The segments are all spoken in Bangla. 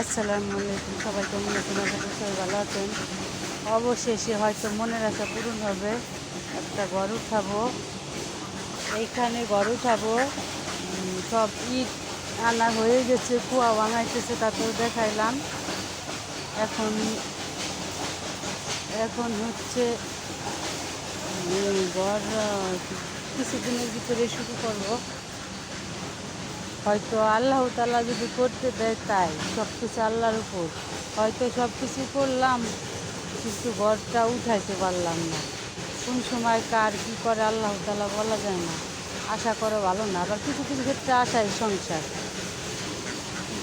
আসসালামু আলাইকুম, সবাই কেমন আছেন? আশা করি সবাই ভালো আছেন। অবশেষে হয়তো মনের আশা পূরণ হবে, একটা ঘর উঠাবো। এইখানে ঘর উঠাবো। সব ইট আনা হয়ে গেছে, কুয়া ভাঙাইতেছে, তাতেও দেখাইলাম। এখন এখন হচ্ছে ঘর কিছুদিনের ভিতরে শুরু করব। হয়তো আল্লাহ তাআলা যদি করতে দেয়, তাই সব কিছু আল্লাহর উপর। হয়তো সব কিছু করলাম, কিন্তু ঘরটা উঠাইতে পারলাম না। কোন সময় কার কী করে আল্লাহ তাআলা বলা যায় না। আশা করে ভালো না, আবার কিছু কিছু ক্ষেত্রে আশাই সংসার।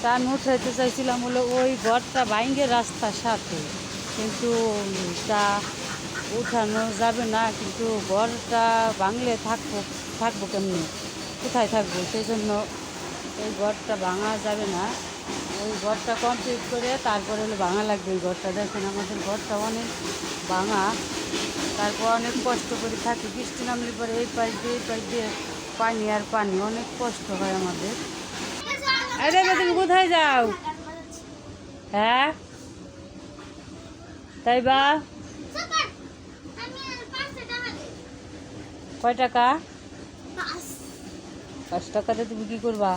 তা আমি উঠাইতে চাইছিলাম হলো ওই ঘরটা ভাঙ্গে রাস্তার সাথে, কিন্তু তা উঠানো যাবে না। কিন্তু ঘরটা ভাঙলে থাকবো কেমনি, কোথায় থাকবো? সেই জন্য এই ঘরটা ভাঙা যাবে না। ওই ঘরটা কমপ্লিট করে তারপরে হলো ভাঙা লাগবে। ওই ঘরটা দেখেন, আমাদের ঘরটা অনেক ভাঙা। তারপর অনেক কষ্ট করে থাকি, বৃষ্টি নামলে পরে এই পাশ দিয়ে পানি আর পানি, অনেক কষ্ট হয় আমাদের। আরে তুমি কোথায় যাও? হ্যাঁ, তাই বা? কয় টাকা? 5 টাকাতে তুমি কি করবা?